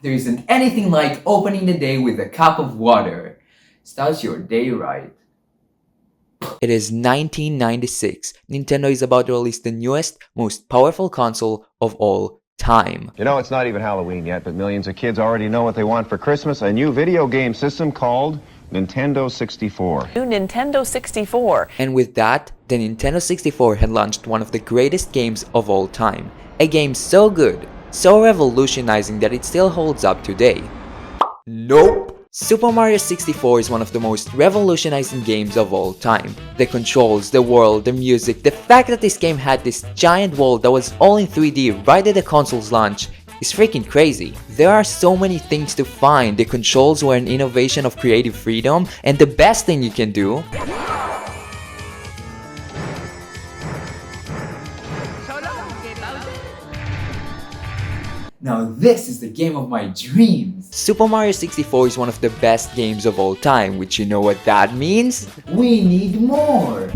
There isn't anything like opening the day with a cup of water. Starts your day right. It is 1996. Nintendo is about to release the newest, most powerful console of all time. You know, it's not even Halloween yet, but millions of kids already know what they want for Christmas. A new video game system called Nintendo 64. New Nintendo 64. And with that, the Nintendo 64 had launched one of the greatest games of all time. A game so good, so revolutionizing that it still holds up today. Nope! Super Mario 64 is one of the most revolutionizing games of all time. The controls, the world, the music, the fact that this game had this giant world that was all in 3D right at the console's launch is freaking crazy. There are so many things to find. The controls were an innovation of creative freedom, and the best thing you can do Now this is the game of my dreams. Super Mario 64 is one of the best games of all time, which you know what that means? We need more.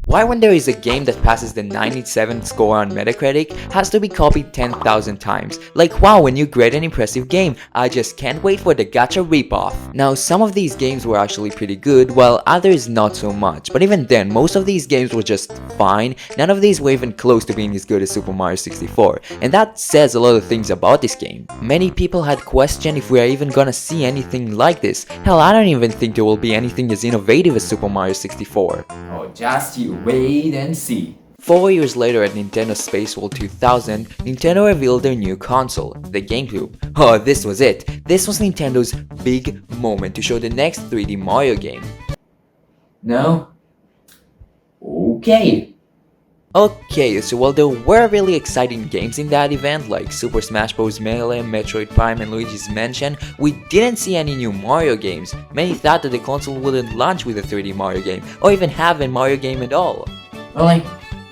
Why when there is a game that passes the 97 score on Metacritic has to be copied 10,000 times? Like wow, when you grade an impressive game, I just can't wait for the gacha ripoff. Now some of these games were actually pretty good, while others not so much, but even then most of these games were just fine. None of these were even close to being as good as Super Mario 64, and that says a lot of things about this game. Many people had questioned if we are even gonna see anything like this. Hell, I don't even think there will be anything as innovative as Super Mario 64. Oh, just you wait and see. 4 years later at Nintendo Space World 2000, Nintendo revealed their new console, the GameCube. Oh, this was it. This was Nintendo's big moment to show the next 3D Mario game. No? Okay. Okay, so while there were really exciting games in that event like Super Smash Bros. Melee, Metroid Prime and Luigi's Mansion, we didn't see any new Mario games. Many thought that the console wouldn't launch with a 3D Mario game, or even have a Mario game at all. Really?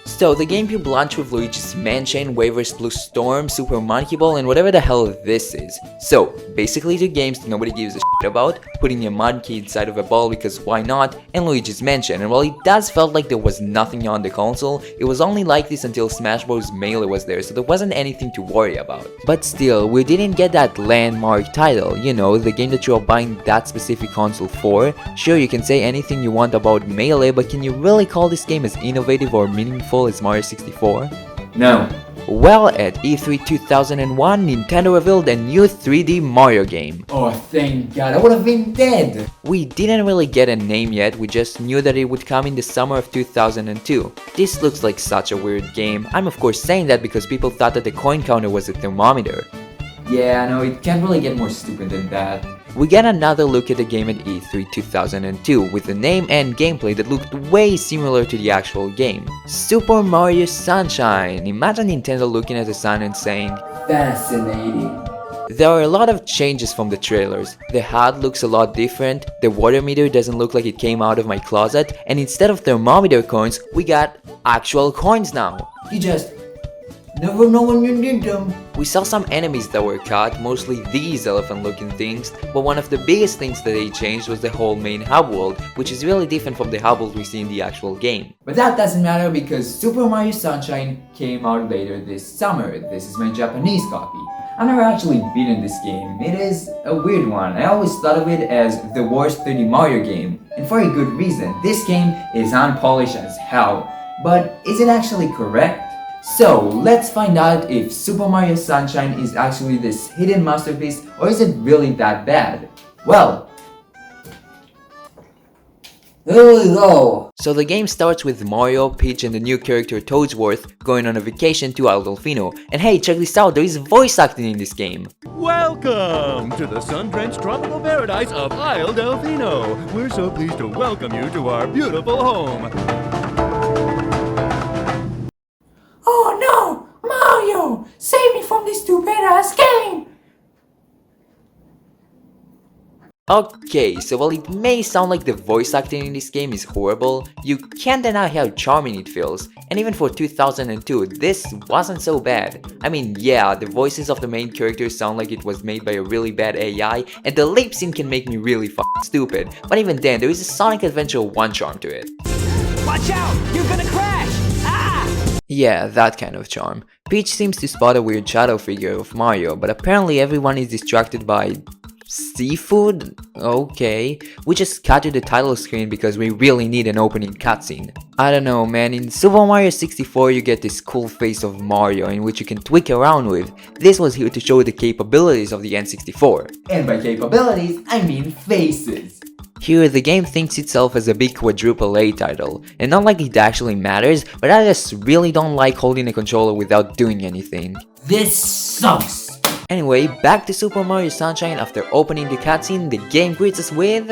So the GameCube launched with Luigi's Mansion, Waivers Blue Storm, Super Monkey Ball, and whatever the hell this is. So basically 2 games that nobody gives a shit about, putting a monkey inside of a ball because why not, and Luigi's Mansion. And while it does felt like there was nothing on the console, it was only like this until Smash Bros. Melee was there, so there wasn't anything to worry about. But still, we didn't get that landmark title, you know, the game that you are buying that specific console for. Sure, you can say anything you want about Melee, but can you really call this game as innovative or meaningful as Mario 64? No. Well, at E3 2001, Nintendo revealed a new 3D Mario game. Oh, thank God, I would have been dead. We didn't really get a name yet, we just knew that it would come in the summer of 2002. This looks like such a weird game. I'm of course saying that because people thought that the coin counter was a thermometer. Yeah, no, it can't really get more stupid than that. We get another look at the game at E3 2002 with a name and gameplay that looked way similar to the actual game. Super Mario Sunshine! Imagine Nintendo looking at the sun and saying, Fascinating. There are a lot of changes from the trailers. The HUD looks a lot different, the water meter doesn't look like it came out of my closet, and instead of thermometer coins, we got actual coins now. You just never know when you need them. We saw some enemies that were cut, mostly these elephant looking things, but one of the biggest things that they changed was the whole main hub world, which is really different from the hub world we see in the actual game. But that doesn't matter because Super Mario Sunshine came out later this summer. This is my Japanese copy. I've never actually beaten this game. It is a weird one. I always thought of it as the worst 3D Mario game. And for a good reason. This game is unpolished as hell. But is it actually correct? So, let's find out if Super Mario Sunshine is actually this hidden masterpiece or is it really that bad? Well, here we go! So the game starts with Mario, Peach and the new character Toadsworth going on a vacation to Isle Dolphino. And hey, check this out, there is voice acting in this game! Welcome to the sun-drenched tropical paradise of Isle Delfino! We're so pleased to welcome you to our beautiful home! Oh no! Mario! Save me from this stupid ass game! Okay, so while it may sound like the voice acting in this game is horrible, you can't deny how charming it feels. And even for 2002, this wasn't so bad. I mean, yeah, the voices of the main characters sound like it was made by a really bad AI, and the lip sync can make me really stupid. But even then, there is a Sonic Adventure 1 charm to it. Watch out! You're gonna crash! Ah! Yeah, that kind of charm. Peach seems to spot a weird shadow figure of Mario, but apparently everyone is distracted by seafood? Okay. We just cut to the title screen because we really need an opening cutscene. I don't know, man, in Super Mario 64 you get this cool face of Mario in which you can tweak around with. This was here to show the capabilities of the N64. And by capabilities, I mean faces. Here, the game thinks itself as a big quadruple A title, and not like it actually matters, but I just really don't like holding a controller without doing anything. This sucks. Anyway, back to Super Mario Sunshine. After opening the cutscene, the game greets us with...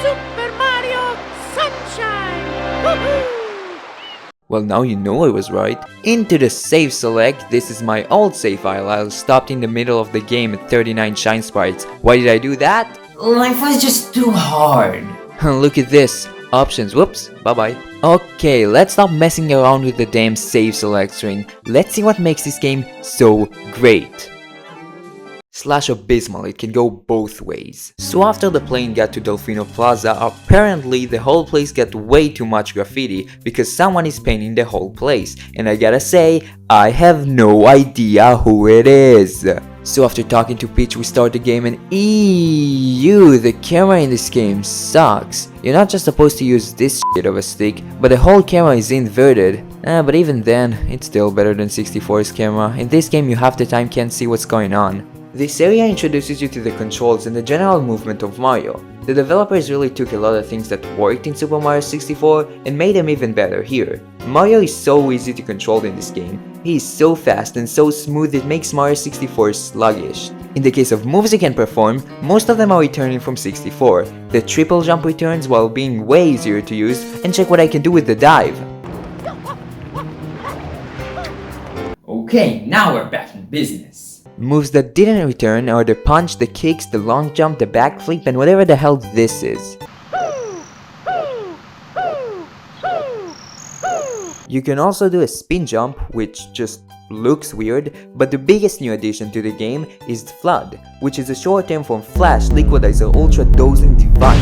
Super Mario Sunshine! Woohoo! Well, now you know I was right. Into the save select. This is my old save file. I stopped in the middle of the game at 39 shine sprites. Why did I do that? Life was just too hard. Look at this. Options. Whoops. Bye-bye. Okay, let's stop messing around with the damn save select string. Let's see what makes this game so great. Slash abysmal, it can go both ways. So after the plane got to Delfino Plaza, apparently the whole place got way too much graffiti because someone is painting the whole place. And I gotta say, I have no idea who it is. So after talking to Peach, we start the game and ew, the camera in this game sucks. You're not just supposed to use this shit of a stick, but the whole camera is inverted. But even then, it's still better than 64's camera. In this game you half the time can't see what's going on. This area introduces you to the controls and the general movement of Mario. The developers really took a lot of things that worked in Super Mario 64 and made them even better here. Mario is so easy to control in this game. He is so fast and so smooth it makes Mario 64 sluggish. In the case of moves you can perform, most of them are returning from 64. The triple jump returns while being way easier to use, and check what I can do with the dive. Okay, now we're back in business. Moves that didn't return are the punch, the kicks, the long jump, the backflip, and whatever the hell this is. You can also do a spin jump, which just looks weird, but the biggest new addition to the game is FLUDD, which is a short term from Flash Liquidizer Ultra Dosing Device.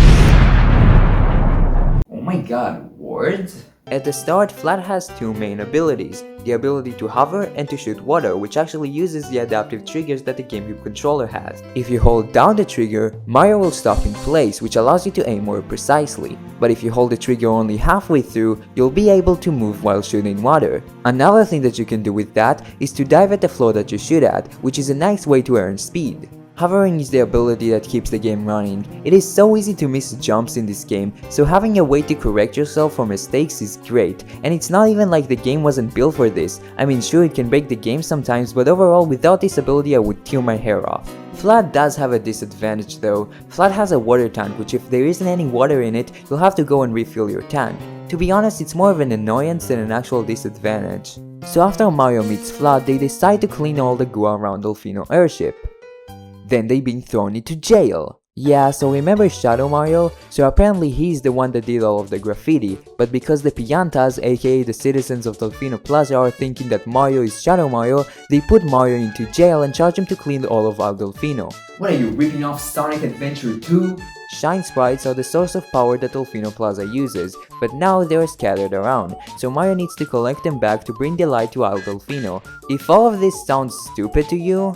Oh my god, words? At the start, FLUDD has two main abilities, the ability to hover and to shoot water, which actually uses the adaptive triggers that the GameCube controller has. If you hold down the trigger, Mario will stop in place, which allows you to aim more precisely. But if you hold the trigger only halfway through, you'll be able to move while shooting water. Another thing that you can do with that is to dive at the floor that you shoot at, which is a nice way to earn speed. Hovering is the ability that keeps the game running. It is so easy to miss jumps in this game, so having a way to correct yourself for mistakes is great, and it's not even like the game wasn't built for this. I mean, sure, it can break the game sometimes, but overall without this ability I would tear my hair off. FLUDD does have a disadvantage though. FLUDD has a water tank, which if there isn't any water in it, you'll have to go and refill your tank. To be honest, it's more of an annoyance than an actual disadvantage. So after Mario meets FLUDD, they decide to clean all the goo around Dolphino airship. Then they being thrown into jail. Yeah, so remember Shadow Mario? So apparently he's the one that did all of the graffiti, but because the Piantas, aka the citizens of Delfino Plaza, are thinking that Mario is Shadow Mario, they put Mario into jail and charge him to clean all of Delfino. What are you, ripping off Sonic Adventure 2? Shine sprites are the source of power that Dolphino Plaza uses, but now they are scattered around, so Mario needs to collect them back to bring the light to Delfino. If all of this sounds stupid to you,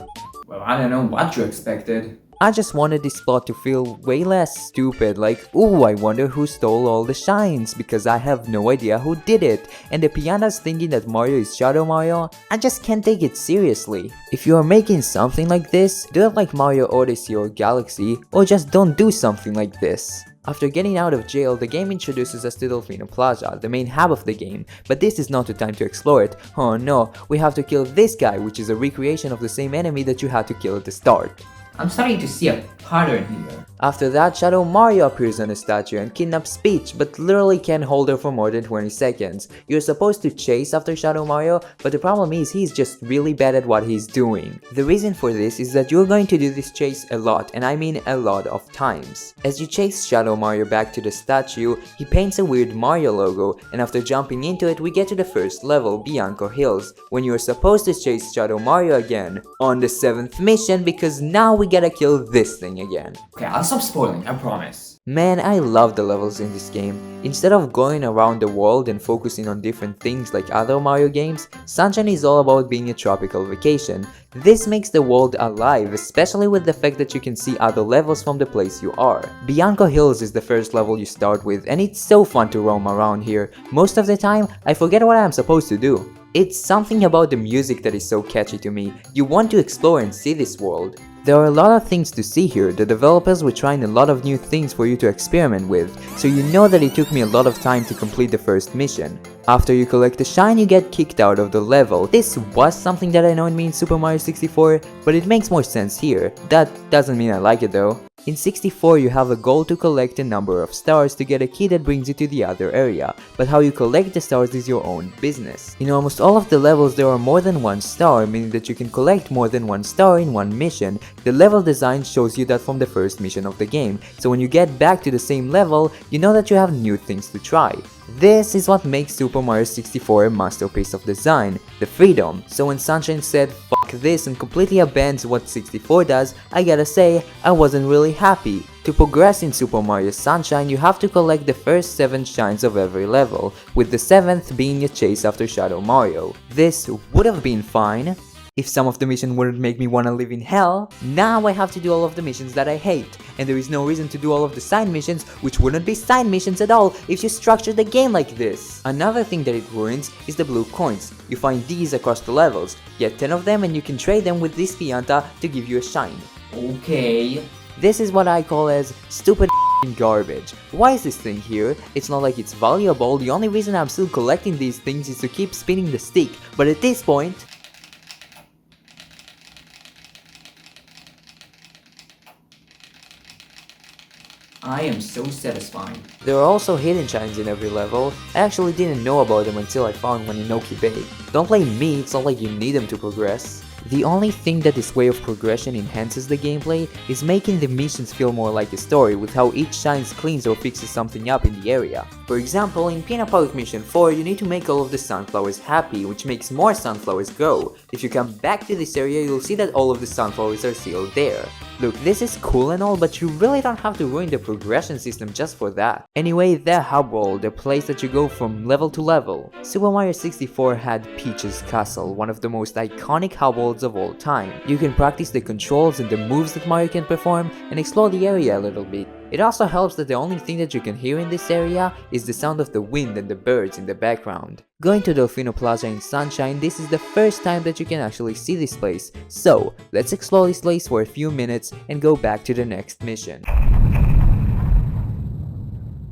well, I don't know what you expected. I just wanted this plot to feel way less stupid, like, ooh, I wonder who stole all the shines, because I have no idea who did it, and the Piantas thinking that Mario is Shadow Mario, I just can't take it seriously. If you are making something like this, do it like Mario Odyssey or Galaxy, or just don't do something like this. After getting out of jail, the game introduces us to Delfino Plaza, the main hub of the game, but this is not the time to explore it. Oh no, we have to kill this guy, which is a recreation of the same enemy that you had to kill at the start. I'm starting to see a pattern here. After that, Shadow Mario appears on a statue and kidnaps Peach, but literally can't hold her for more than 20 seconds. You're supposed to chase after Shadow Mario, but the problem is he's just really bad at what he's doing. The reason for this is that you're going to do this chase a lot, and I mean a lot of times. As you chase Shadow Mario back to the statue, he paints a weird Mario logo, and after jumping into it, we get to the first level, Bianco Hills, when you're supposed to chase Shadow Mario again, on the 7th mission, because now we gotta kill this thing again. Okay, I'll stop spoiling, I promise. Man, I love the levels in this game. Instead of going around the world and focusing on different things like other Mario games, Sunshine is all about being a tropical vacation. This makes the world alive, especially with the fact that you can see other levels from the place you are. Bianco Hills is the first level you start with, and it's so fun to roam around here. Most of the time, I forget what I'm supposed to do. It's something about the music that is so catchy to me. You want to explore and see this world. There are a lot of things to see here. The developers were trying a lot of new things for you to experiment with, so you know that it took me a lot of time to complete the first mission. After you collect the shine, you get kicked out of the level. This was something that I know in me in Super Mario 64, but it makes more sense here. That doesn't mean I like it though. In 64, you have a goal to collect a number of stars to get a key that brings you to the other area, but how you collect the stars is your own business. In almost all of the levels there are more than one star, meaning that you can collect more than one star in one mission. The level design shows you that from the first mission of the game, so when you get back to the same level, you know that you have new things to try. This is what makes Super Mario 64 a masterpiece of design, the freedom. So when Sunshine said fuck this and completely abandons what 64 does, I gotta say, I wasn't really happy. To progress in Super Mario Sunshine, you have to collect the first 7 shines of every level, with the 7th being a chase after Shadow Mario. This would have been fine if some of the missions wouldn't make me wanna live in hell. Now I have to do all of the missions that I hate, and there is no reason to do all of the side missions, which wouldn't be side missions at all if you structure the game like this. Another thing that it ruins is the blue coins. You find these across the levels, get 10 of them and you can trade them with this Pianta to give you a shine. Okay. This is what I call as stupid garbage. Why is this thing here? It's not like it's valuable. The only reason I'm still collecting these things is to keep spinning the stick, but at this point, I am so satisfied. there are also hidden shines in every level. I actually didn't know about them until I found one in Noki Bay. Don't blame me, it's not like you need them to progress. The only thing that this way of progression enhances the gameplay is making the missions feel more like a story, with how each shine cleans or fixes something up in the area. For example, in Pinna Park Mission 4, you need to make all of the sunflowers happy, which makes more sunflowers grow. If you come back to this area, you'll see that all of the sunflowers are still there. Look, this is cool and all, but you really don't have to ruin the progression system just for that. Anyway, the hub world, the place that you go from level to level. Super Mario 64 had Peach's Castle, one of the most iconic hub worlds of all time. You can practice the controls and the moves that Mario can perform and explore the area a little bit. It also helps that the only thing that you can hear in this area is the sound of the wind and the birds in the background. Going to Delfino Plaza in Sunshine, this is the first time that you can actually see this place. So, let's explore this place for a few minutes and go back to the next mission.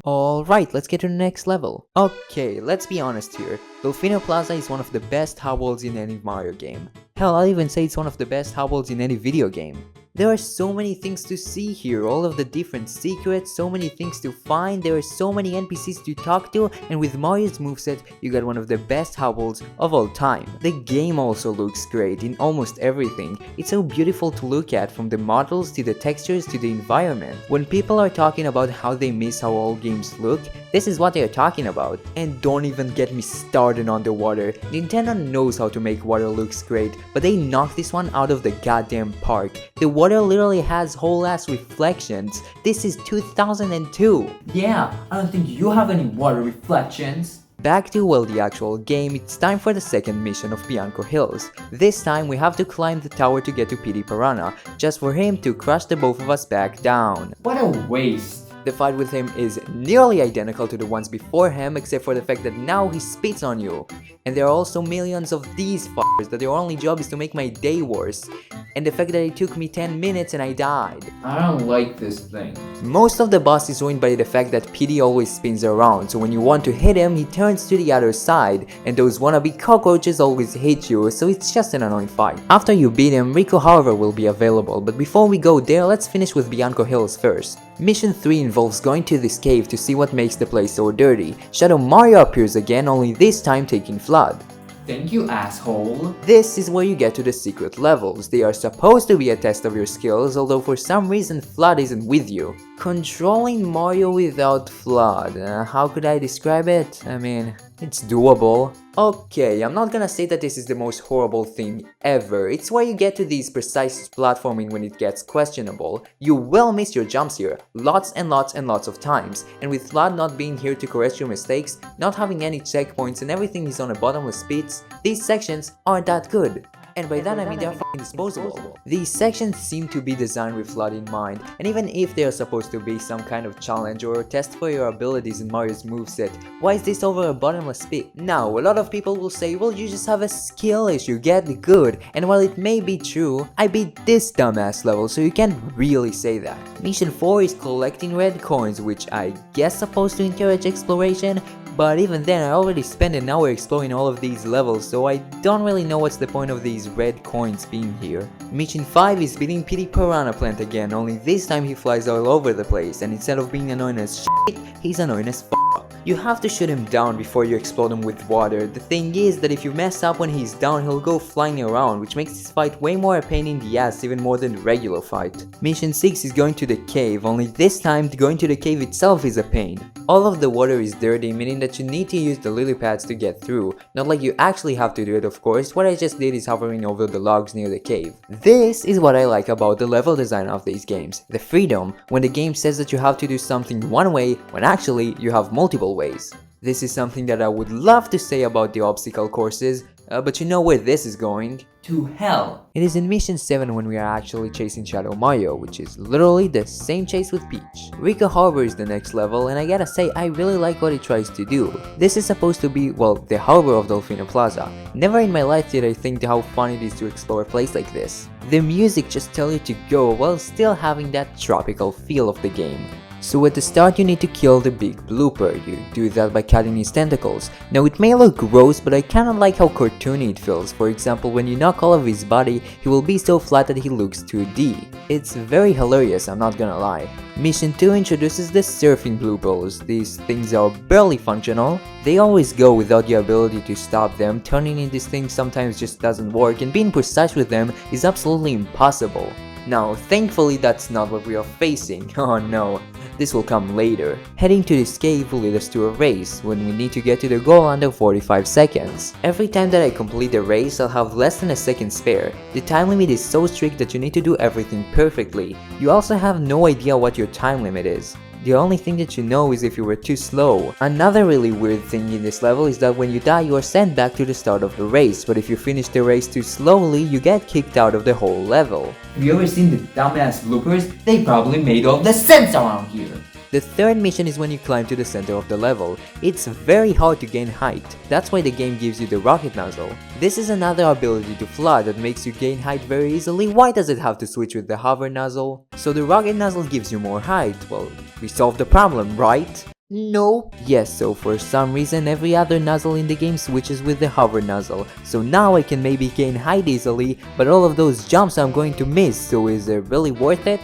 Alright, let's get to the next level. Okay, let's be honest here. Delfino Plaza is one of the best hub worlds in any Mario game. Hell, I'll even say it's one of the best hub worlds in any video game. There are so many things to see here, all of the different secrets, so many things to find, there are so many NPCs to talk to, and with Mario's moveset, you got one of the best hub worlds of all time. The game also looks great in almost everything. It's so beautiful to look at, from the models to the textures to the environment. When people are talking about how they miss how old games look, this is what they are talking about. And don't even get me started on the water. Nintendo knows how to make water looks great, but they knocked this one out of the goddamn park. The water literally has whole ass reflections. This is 2002. Yeah, I don't think you have any water reflections. Back to, well, the actual game, it's time for the second mission of Bianco Hills. This time we have to climb the tower to get to P.D. Piranha, just for him to crush the both of us back down. What a waste. The fight with him is nearly identical to the ones before him, except for the fact that now he spits on you. And there are also millions of these f***ers that their only job is to make my day worse. And the fact that it took me 10 minutes and I died. I don't like this thing. Most of the boss is ruined by the fact that PD always spins around, so when you want to hit him, he turns to the other side, and those wannabe cockroaches always hit you, so it's just an annoying fight. After you beat him, Rico Harbor will be available, but before we go there, let's finish with Bianco Hills first. Mission 3 involves going to this cave to see what makes the place so dirty. Shadow Mario appears again, only this time taking FLUDD. Thank you, asshole. This is where you get to the secret levels. They are supposed to be a test of your skills, although for some reason FLUDD isn't with you. Controlling Mario without FLUDD, how could I describe it? I mean, it's doable. Okay, I'm not gonna say that this is the most horrible thing ever. It's where you get to these precise platforming when it gets questionable. You will miss your jumps here, lots and lots and lots of times. And with FLUDD not being here to correct your mistakes, not having any checkpoints and everything is on a bottomless pits, these sections aren't that good. And by that I mean they're f***ing disposable. These sections seem to be designed with FLUDD in mind, and even if they are supposed to be some kind of challenge or test for your abilities in Mario's moveset, why is this over a bottomless pit? Now, a lot of people will say, well, you just have a skill issue, get good, and while it may be true, I beat this dumbass level, so you can't really say that. Mission 4 is collecting red coins, which I guess supposed to encourage exploration, but even then I already spent an hour exploring all of these levels, so I don't really know what's the point of these red coins being here. Mission 5 is beating Petey Piranha Plant again, only this time he flies all over the place, and instead of being annoying as shit, he's annoying as f***. You have to shoot him down before you explode him with water. The thing is that if you mess up when he's down, he'll go flying around, which makes this fight way more a pain in the ass, even more than the regular fight. Mission 6 is going to the cave, only this time going to the cave itself is a pain. All of the water is dirty, meaning that you need to use the lily pads to get through. Not like you actually have to do it, of course. What I just did is hovering over the logs near the cave. This is what I like about the level design of these games. The freedom, when the game says that you have to do something one way, when actually you have multiple ways. This is something that I would love to say about the obstacle courses, but you know where this is going. To hell. It is in Mission 7 when we are actually chasing Shadow Mario, which is literally the same chase with Peach. Rico Harbor is the next level, and I gotta say I really like what it tries to do. This is supposed to be, well, the harbor of Delfino Plaza. Never in my life did I think how fun it is to explore a place like this. The music just tells you to go while still having that tropical feel of the game. So at the start you need to kill the big blooper. You do that by cutting his tentacles. Now it may look gross, but I kinda like how cartoony it feels. For example, when you knock all of his body, he will be so flat that he looks 2D. It's very hilarious, I'm not gonna lie. Mission 2 introduces the surfing bloopers. These things are barely functional. They always go without the ability to stop them. Turning in these things sometimes just doesn't work, and being precise with them is absolutely impossible. Now, thankfully that's not what we are facing. Oh no, this will come later. Heading to this cave will lead us to a race, when we need to get to the goal under 45 seconds. Every time that I complete the race, I'll have less than a second spare. The time limit is so strict that you need to do everything perfectly. You also have no idea what your time limit is. The only thing that you know is if you were too slow. Another really weird thing in this level is that when you die you are sent back to the start of the race, but if you finish the race too slowly, you get kicked out of the whole level. Have you ever seen the dumbass bloopers? They probably made all the sense around here. The third mission is when you climb to the center of the level. It's very hard to gain height. That's why the game gives you the rocket nozzle. This is another ability to FLUDD that makes you gain height very easily. Why does it have to switch with the hover nozzle? So the rocket nozzle gives you more height. Well, we solved the problem, right? No. Yes, so for some reason every other nozzle in the game switches with the hover nozzle. So now I can maybe gain height easily, but all of those jumps I'm going to miss, so is it really worth it?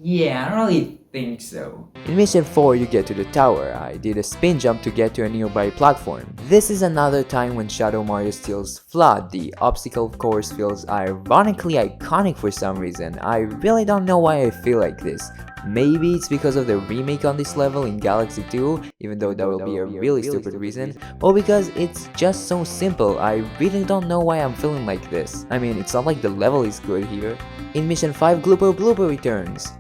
Yeah, I don't really think so. In Mission 4 you get to the tower. I did a spin jump to get to a nearby platform. This is another time when Shadow Mario steals FLUDD. The obstacle course feels ironically iconic for some reason. I really don't know why I feel like this. Maybe it's because of the remake on this level in Galaxy 2, even though that will be a really stupid reason, or because it's just so simple. I really don't know why I'm feeling like this. I mean, it's not like the level is good here. In Mission 5, Blooper returns.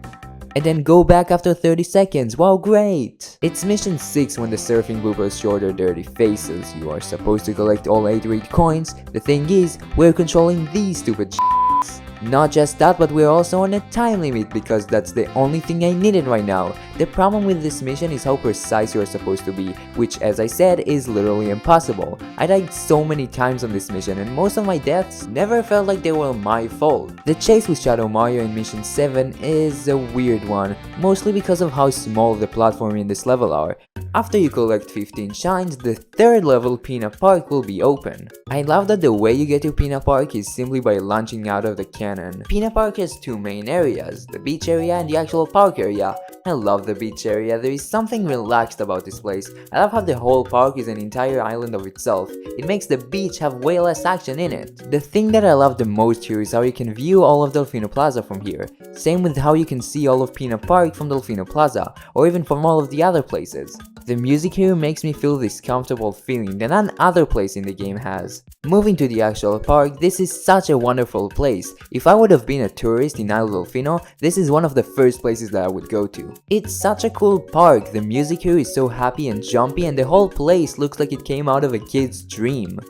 And then go back after 30 seconds, wow, great! It's Mission 6 when the surfing bloopers show their dirty faces. You are supposed to collect all 8 red coins. The thing is, we're controlling these stupid s***s. Not just that, but we're also on a time limit because that's the only thing I needed right now. The problem with this mission is how precise you're supposed to be, which as I said is literally impossible. I died so many times on this mission and most of my deaths never felt like they were my fault. The chase with Shadow Mario in Mission 7 is a weird one, mostly because of how small the platforms in this level are. After you collect 15 shines, the third level Pinna Park will be open. I love that the way you get to Pinna Park is simply by launching out of the cannon. Pinna Park has two main areas, the beach area and the actual park area. I love the beach area, there is something relaxed about this place. I love how the whole park is an entire island of itself. It makes the beach have way less action in it. The thing that I love the most here is how you can view all of Delfino Plaza from here. Same with how you can see all of Pinna Park from Delfino Plaza, or even from all of the other places. The music here makes me feel this comfortable feeling that none other place in the game has. Moving to the actual park, this is such a wonderful place. If I would have been a tourist in Isle Delfino, this is one of the first places that I would go to. It's such a cool park, the music here is so happy and jumpy and the whole place looks like it came out of a kid's dream.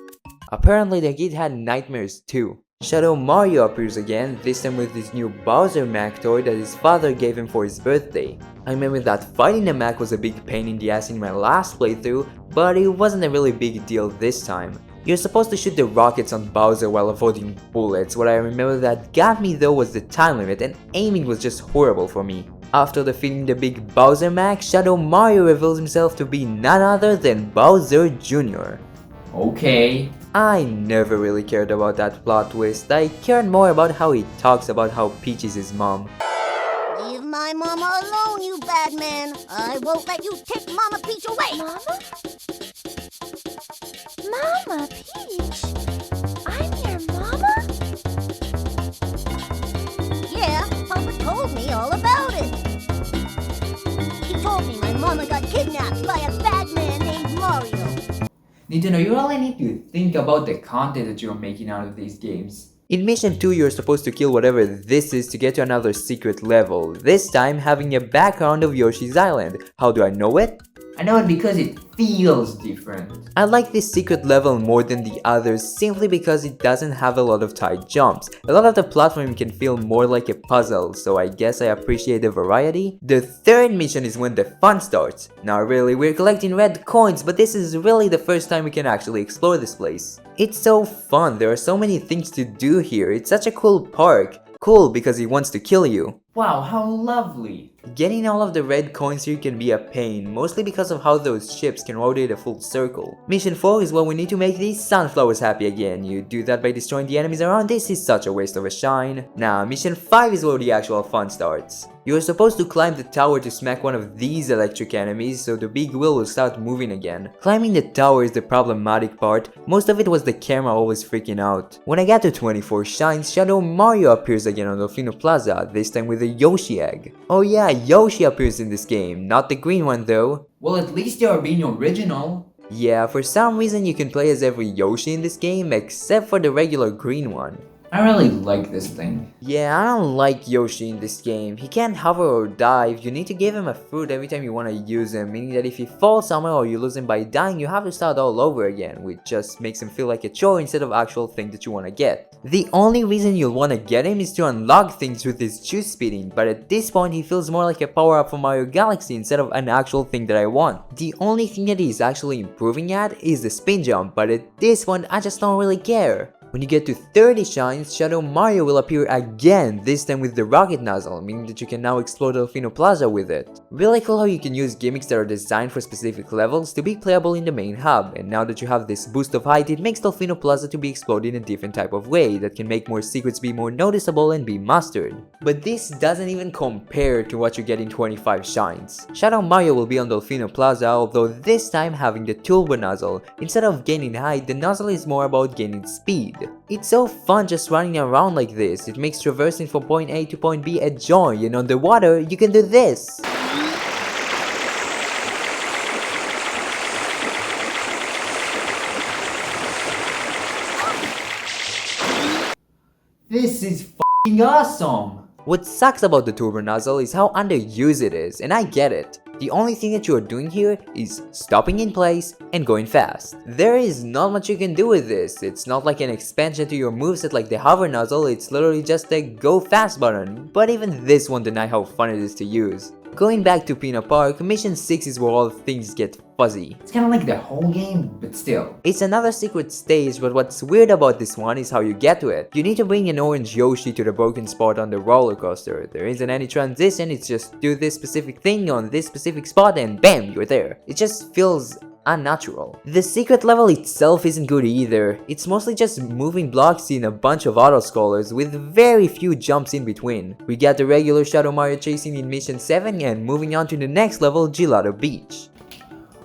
Apparently the kid had nightmares too. Shadow Mario appears again, this time with this new Bowser Mac toy that his father gave him for his birthday. I remember that fighting the Mac was a big pain in the ass in my last playthrough, but it wasn't a really big deal this time. You're supposed to shoot the rockets on Bowser while avoiding bullets. What I remember that got me though was the time limit, and aiming was just horrible for me. After defeating the big Bowser Mac, Shadow Mario reveals himself to be none other than Bowser Jr. Okay. I never really cared about that plot twist. I cared more about how he talks about how Peach is his mom. Leave my mama alone, you bad man. I won't let you take Mama Peach away. Mama? Mama Peach? I'm your mama? Yeah, Papa told me all about it. He told me my mama got kidnapped by a bad man named Mario. Nintendo, you really need to think about the content that you're making out of these games. In Mission 2, you're supposed to kill whatever this is to get to another secret level, this time having a background of Yoshi's Island. How do I know it? I know it because it feels different. I like this secret level more than the others simply because it doesn't have a lot of tight jumps. A lot of the platforming can feel more like a puzzle, so I guess I appreciate the variety. The third mission is when the fun starts. Now really, we're collecting red coins, but this is really the first time we can actually explore this place. It's so fun, there are so many things to do here, it's such a cool park. Cool because he wants to kill you. Wow, how lovely. Getting all of the red coins here can be a pain, mostly because of how those ships can rotate a full circle. Mission 4 is where we need to make these sunflowers happy again. You do that by destroying the enemies around. This is such a waste of a shine. Now, Mission 5 is where the actual fun starts. You are supposed to climb the tower to smack one of these electric enemies so the big wheel will start moving again. Climbing the tower is the problematic part, most of it was the camera always freaking out. When I got to 24 shines, Shadow Mario appears again on Delfino Plaza, this time with a Yoshi egg. Oh yeah, Yoshi appears in this game, not the green one though. Well, at least they are being original. Yeah, for some reason you can play as every Yoshi in this game except for the regular green one. I really like this thing. Yeah, I don't like Yoshi in this game. He can't hover or dive. You need to give him a fruit every time you want to use him, meaning that if he falls somewhere or you lose him by dying, you have to start all over again, which just makes him feel like a chore instead of actual thing that you want to get. The only reason you'll want to get him is to unlock things with his juice speeding, but at this point he feels more like a power-up from Mario Galaxy instead of an actual thing that I want. The only thing that he's actually improving at is the spin jump, but at this point I just don't really care. When you get to 30 shines, Shadow Mario will appear again, this time with the rocket nozzle, meaning that you can now explore Delfino Plaza with it. Really cool how you can use gimmicks that are designed for specific levels to be playable in the main hub, and now that you have this boost of height, it makes Delfino Plaza to be explored in a different type of way that can make more secrets be more noticeable and be mastered. But this doesn't even compare to what you get in 25 shines. Shadow Mario will be on Delfino Plaza, although this time having the turbo nozzle. Instead of gaining height, the nozzle is more about gaining speed. It's so fun just running around like this. It makes traversing from point A to point B a joy, and on the water, you can do this. This is f***ing awesome. What sucks about the turbo nozzle is how underused it is, and I get it. The only thing that you are doing here is stopping in place and going fast. There is not much you can do with this. It's not like an expansion to your moveset like the hover nozzle, it's literally just a go fast button, but even this won't deny how fun it is to use. Going back to Pinna Park, Mission 6 is where all things get fuzzy. It's kinda like the whole game, but still. It's another secret stage, but what's weird about this one is how you get to it. You need to bring an orange Yoshi to the broken spot on the roller coaster. There isn't any transition, it's just do this specific thing on this specific spot and bam, you're there. It just feels unnatural. The secret level itself isn't good either. It's mostly just moving blocks in a bunch of auto-scrollers with very few jumps in between. We get the regular Shadow Mario chasing in Mission 7 and moving on to the next level, Gelato Beach.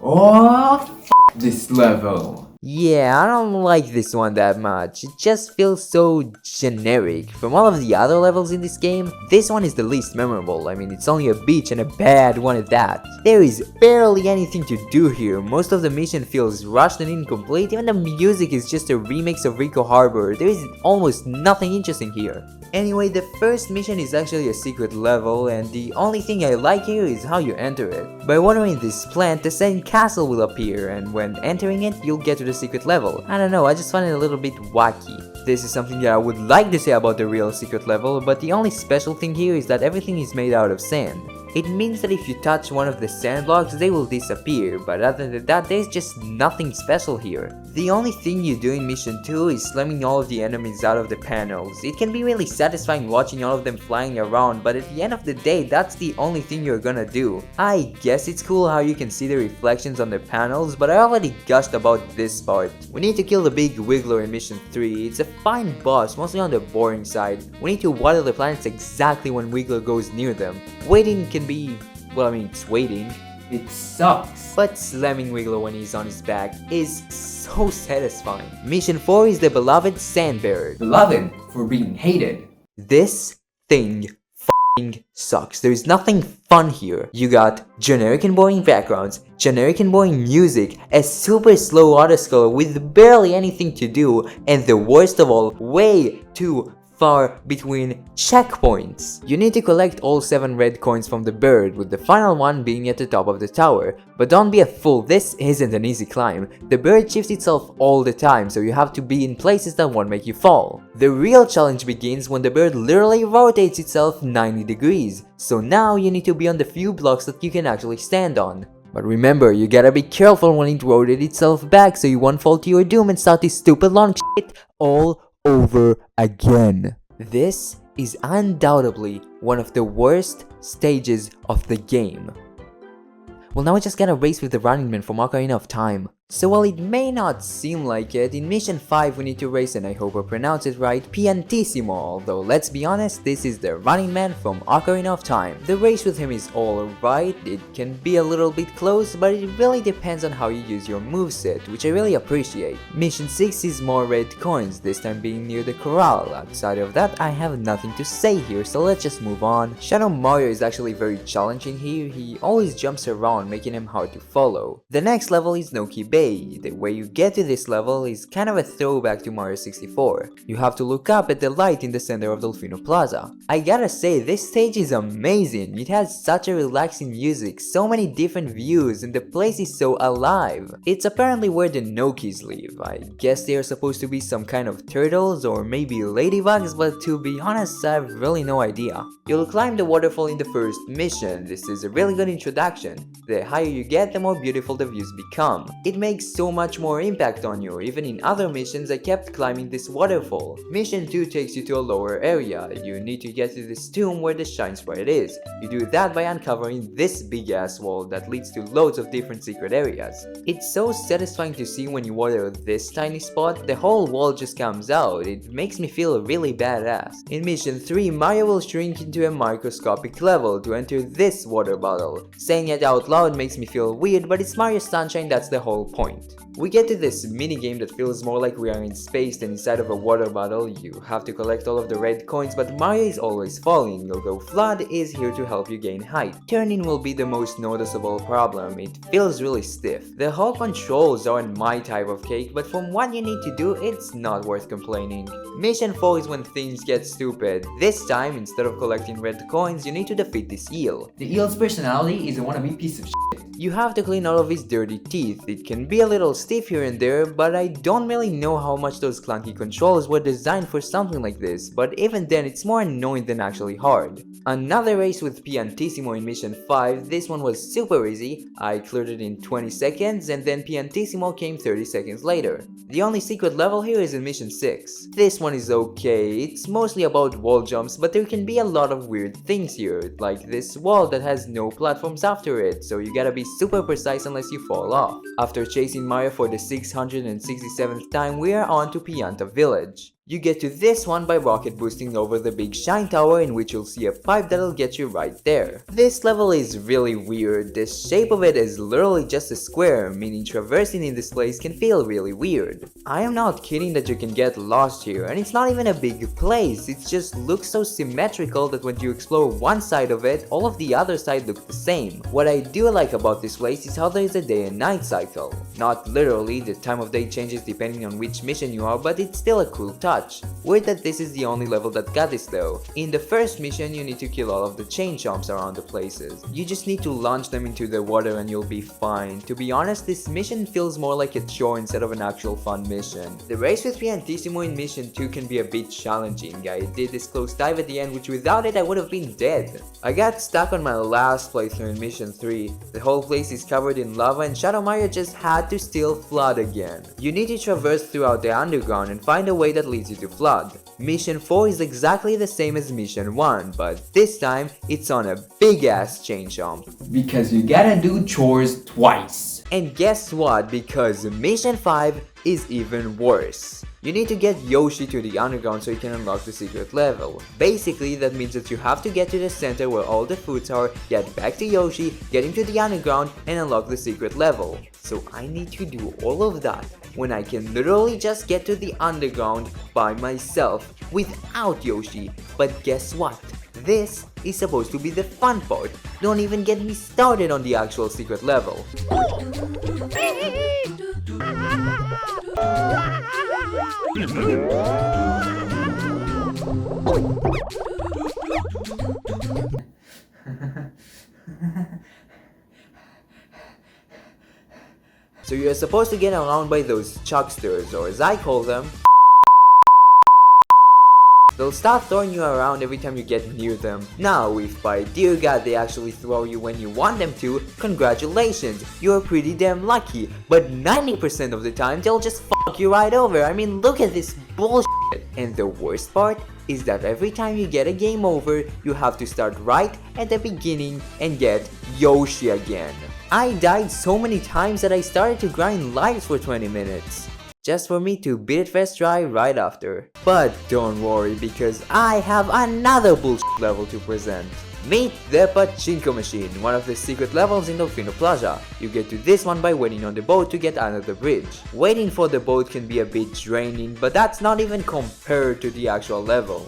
Oh, this level. Yeah, I don't like this one that much. It just feels so generic. From all of the other levels in this game, this one is the least memorable. I mean, it's only a beach and a bad one at that. There is barely anything to do here. Most of the mission feels rushed and incomplete. Even the music is just a remix of Rico Harbor. There is almost nothing interesting here. Anyway, the first mission is actually a secret level, and the only thing I like here is how you enter it. By watering this plant, the sand castle will appear, and when entering it, you'll get to the secret level. I don't know, I just find it a little bit wacky. This is something that I would like to say about the real secret level, but the only special thing here is that everything is made out of sand. It means that if you touch one of the sand blocks, they will disappear, but other than that, there's just nothing special here. The only thing you do in Mission 2 is slamming all of the enemies out of the panels. It can be really satisfying watching all of them flying around, but at the end of the day, that's the only thing you're gonna do. I guess it's cool how you can see the reflections on the panels, but I already gushed about this part. We need to kill the big Wiggler in Mission 3. It's a fine boss, mostly on the boring side. We need to water the planets exactly when Wiggler goes near them. Waiting can be, well, I mean, it's waiting. It sucks. But slamming Wiggler when he's on his back is so satisfying. Mission 4 is the beloved Sandbearer. Beloved for being hated. This thing f***ing sucks. There is nothing fun here. You got generic and boring backgrounds, generic and boring music, a super slow autoscroller with barely anything to do, and the worst of all, way too far between checkpoints. You need to collect all 7 red coins from the bird, with the final one being at the top of the tower. But don't be a fool, this isn't an easy climb. The bird shifts itself all the time, so you have to be in places that won't make you fall. The real challenge begins when the bird literally rotates itself 90 degrees, so now you need to be on the few blocks that you can actually stand on. But remember, you gotta be careful when it rotates itself back so you won't fall to your doom and start this stupid long shit all over again. This is undoubtedly one of the worst stages of the game. Well, now I just gotta race with the Running Man from Ocarina of Time. So while it may not seem like it, in Mission 5 we need to race, and I hope I pronounce it right, Piantissimo, although let's be honest, this is the Running Man from Ocarina of Time. The race with him is alright, it can be a little bit close, but it really depends on how you use your moveset, which I really appreciate. Mission 6 is more red coins, this time being near the corral. Outside of that, I have nothing to say here, so let's just move on. Shadow Mario is actually very challenging here, he always jumps around, making him hard to follow. The next level is Noki Bay. The way you get to this level is kind of a throwback to Mario 64. You have to look up at the light in the center of Delfino Plaza. I gotta say, this stage is amazing. It has such a relaxing music, so many different views, and the place is so alive. It's apparently where the Nokis live. I guess they are supposed to be some kind of turtles or maybe ladybugs, but to be honest, I have really no idea. You'll climb the waterfall in the first mission. This is a really good introduction. The higher you get, the more beautiful the views become. It makes so much more impact on you. Even in other missions, I kept climbing this waterfall. Mission 2 takes you to a lower area. You need to get to this tomb where the Shine Sprite is. You do that by uncovering this big ass wall that leads to loads of different secret areas. It's so satisfying to see when you water this tiny spot, the whole wall just comes out. It makes me feel really badass. In Mission 3, Mario will shrink into a microscopic level to enter this water bottle. Saying it out loud makes me feel weird, but it's Mario Sunshine, that's the whole point. We get to this minigame that feels more like we are in space than inside of a water bottle. You have to collect all of the red coins, but Mario is always falling, although FLUDD is here to help you gain height. Turning will be the most noticeable problem, it feels really stiff. The whole controls aren't my type of cake, but from what you need to do, it's not worth complaining. Mission 4 is when things get stupid. This time, instead of collecting red coins, you need to defeat this eel. The eel's personality is a wannabe piece of shit. You have to clean all of his dirty teeth. It can be a little stiff here and there, but I don't really know how much those clunky controls were designed for something like this, but even then it's more annoying than actually hard. Another race with Piantissimo in mission 5, this one was super easy, I cleared it in 20 seconds and then Piantissimo came 30 seconds later. The only secret level here is in mission 6. This one is okay, it's mostly about wall jumps, but there can be a lot of weird things here, like this wall that has no platforms after it, so you gotta be super precise unless you fall off. After chasing Mario for the 667th time, we are on to Pianta Village. You get to this one by rocket boosting over the big shine tower, in which you'll see a pipe that'll get you right there. This level is really weird, the shape of it is literally just a square, meaning traversing in this place can feel really weird. I am not kidding that you can get lost here, and it's not even a big place, it just looks so symmetrical that when you explore one side of it, all of the other side look the same. What I do like about this place is how there is a day and night cycle. Not literally, the time of day changes depending on which mission you are, but it's still a cool touch. Weird that this is the only level that got this though. In the first mission, you need to kill all of the chain chomps around the places. You just need to launch them into the water and you'll be fine. To be honest, this mission feels more like a chore instead of an actual fun mission. The race with Piantissimo in mission 2 can be a bit challenging. I did this close dive at the end, which without it I would have been dead. I got stuck on my last playthrough in mission 3. The whole place is covered in lava and Shadow Mario just had to steal FLUDD again. You need to traverse throughout the underground and find a way that leads you to FLUDD. Mission 4 is exactly the same as Mission 1, but this time it's on a big ass chain chomp. Because you gotta do chores twice. And guess what? Because Mission 5 is even worse. You need to get Yoshi to the underground so you can unlock the secret level. Basically, that means that you have to get to the center where all the foods are, get back to Yoshi, get into the underground, and unlock the secret level. So I need to do all of that when I can literally just get to the underground by myself without Yoshi. But guess what? This is supposed to be the fun part. Don't even get me started on the actual secret level. So you're supposed to get around by those chucksters, or as I call them, they'll start throwing you around every time you get near them. Now, if by dear god they actually throw you when you want them to, congratulations, you're pretty damn lucky. But 90% of the time they'll just fuck you right over. I mean, look at this bullshit. And the worst part is that every time you get a game over, you have to start right at the beginning and get Yoshi again. I died so many times that I started to grind lives for 20 minutes. Just for me to beat it first try right after. But don't worry, because I have another bullshit level to present. Meet the Pachinko machine, one of the secret levels in Delfino Plaza. You get to this one by waiting on the boat to get under the bridge. Waiting for the boat can be a bit draining, but that's not even compared to the actual level.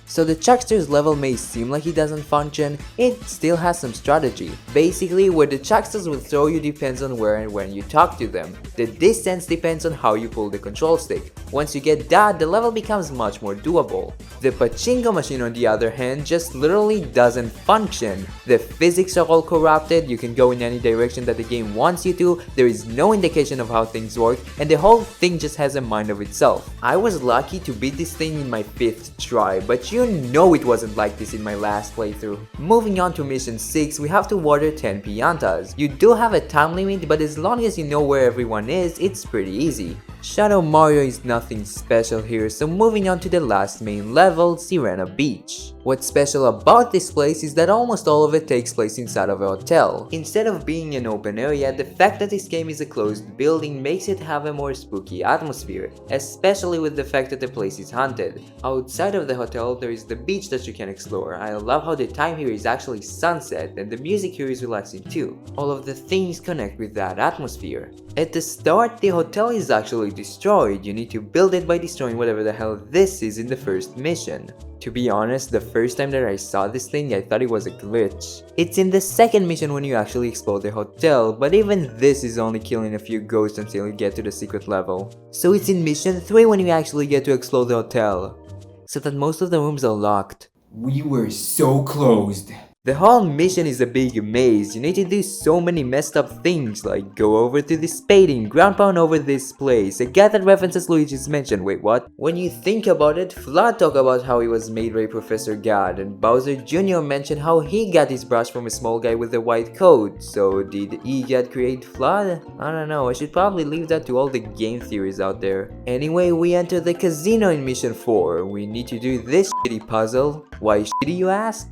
So the Chuckster's level may seem like it doesn't function, it still has some strategy. Basically, where the Chucksters will throw you depends on where and when you talk to them. The distance depends on how you pull the control stick. Once you get that, the level becomes much more doable. The Pachinko machine on the other hand just literally doesn't function. The physics are all corrupted, you can go in any direction that the game wants you to, there is no indication of how things work, and the whole thing just has a mind of itself. I was lucky to beat this thing in my 5th try, but you know it wasn't like this in my last playthrough. Moving on to mission 6, we have to water 10 Piantas. You do have a time limit, but as long as you know where everyone is, it's pretty easy. Shadow Mario is nothing special here, so moving on to the last main level, Sirena Beach. What's special about this place is that almost all of it takes place inside of a hotel. Instead of being an open area, the fact that this game is a closed building makes it have a more spooky atmosphere, especially with the fact that the place is haunted. Outside of the hotel, there is the beach that you can explore. I love how the time here is actually sunset, and the music here is relaxing too. All of the things connect with that atmosphere. At the start, the hotel is actually destroyed. You need to build it by destroying whatever the hell this is in the first mission. To be honest, the first time that I saw this thing, I thought it was a glitch. It's in the second mission when you actually explore the hotel, but even this is only killing a few ghosts until you get to the secret level. So it's in mission 3 when you actually get to explore the hotel. Except that most of the rooms are locked. We were so closed. The whole mission is a big maze. You need to do so many messed up things like go over to this painting, ground pound over this place, a guy that references Luigi's Mansion. Wait, what? When you think about it, FLUDD talked about how he was made by Professor God, and Bowser Jr. mentioned how he got his brush from a small guy with a white coat. So did EGOT create FLUDD? I don't know, I should probably leave that to all the game theories out there. Anyway, we enter the casino in mission 4. We need to do this shitty puzzle. Why shitty, you ask?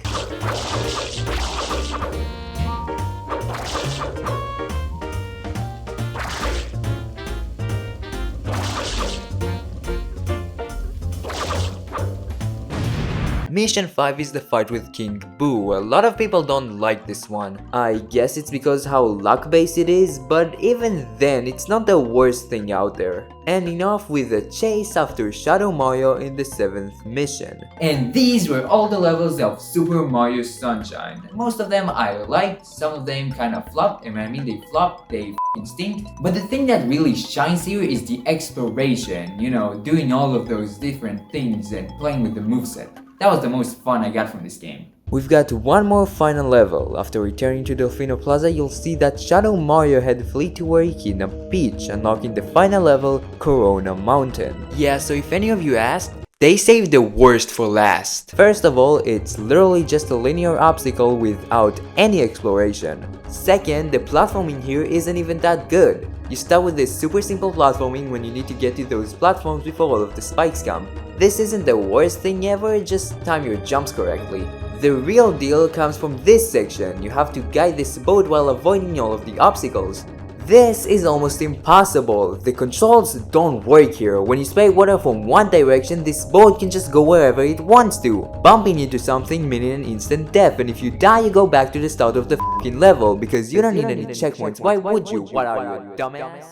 Mission 5 is the fight with King Boo. A lot of people don't like this one. I guess it's because how luck based it is, but even then it's not the worst thing out there. Ending off with a chase after Shadow Mario in the 7th mission. And these were all the levels of Super Mario Sunshine. Most of them I liked, some of them kind of flopped, and when I mean they flopped, they f***ing stink. But the thing that really shines here is the exploration, you know, doing all of those different things and playing with the moveset. That was the most fun I got from this game. We've got one more final level. After returning to Delfino Plaza, you'll see that Shadow Mario had fled to where he kidnapped Peach, unlocking the final level, Corona Mountain. Yeah, so if any of you asked, they saved the worst for last. First of all, it's literally just a linear obstacle without any exploration. Second, the platforming here isn't even that good. You start with this super simple platforming when you need to get to those platforms before all of the spikes come. This isn't the worst thing ever, just time your jumps correctly. The real deal comes from this section. You have to guide this boat while avoiding all of the obstacles. This is almost impossible. The controls don't work here. When you spray water from one direction, this boat can just go wherever it wants to, bumping into something meaning an instant death, and if you die you go back to the start of the f***ing level because you don't need any checkpoints. Why would you? What are you, a dumbass?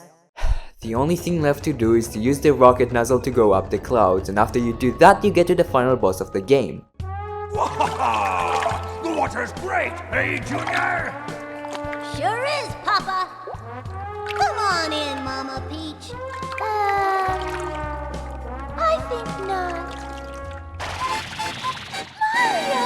The only thing left to do is to use the rocket nozzle to go up the clouds, and after you do that you get to the final boss of the game. The water's great, hey Junior? Sure is, Papa. Come on in, Mama Peach. I think not. Mario!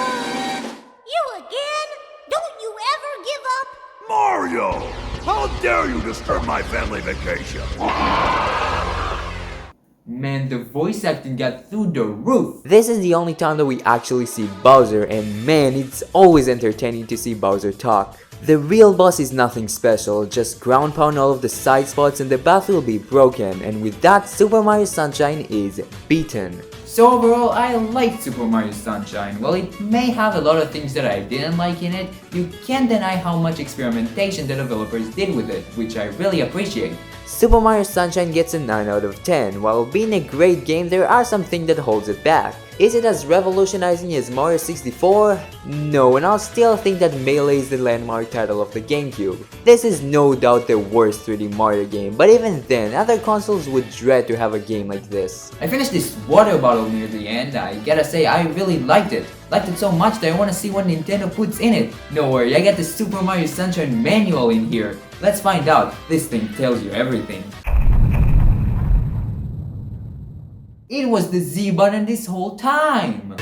You again? Don't you ever give up? Mario! How dare you disturb my family vacation? Man, the voice acting got through the roof. This is the only time that we actually see Bowser, and man, it's always entertaining to see Bowser talk. The real boss is nothing special, just ground pound all of the side spots and the path will be broken, and with that Super Mario Sunshine is beaten. So overall, I liked Super Mario Sunshine. While it may have a lot of things that I didn't like in it, you can't deny how much experimentation the developers did with it, which I really appreciate. Super Mario Sunshine gets a 9 out of 10. While being a great game, there are some things that holds it back. Is it as revolutionizing as Mario 64? No, and I'll still think that Melee is the landmark title of the GameCube. This is no doubt the worst 3D Mario game, but even then, other consoles would dread to have a game like this. I finished this water bottle near the end. I gotta say, I really liked it. Liked it so much that I wanna see what Nintendo puts in it. No worry, I got the Super Mario Sunshine manual in here. Let's find out. This thing tells you everything. It was the Z button this whole time!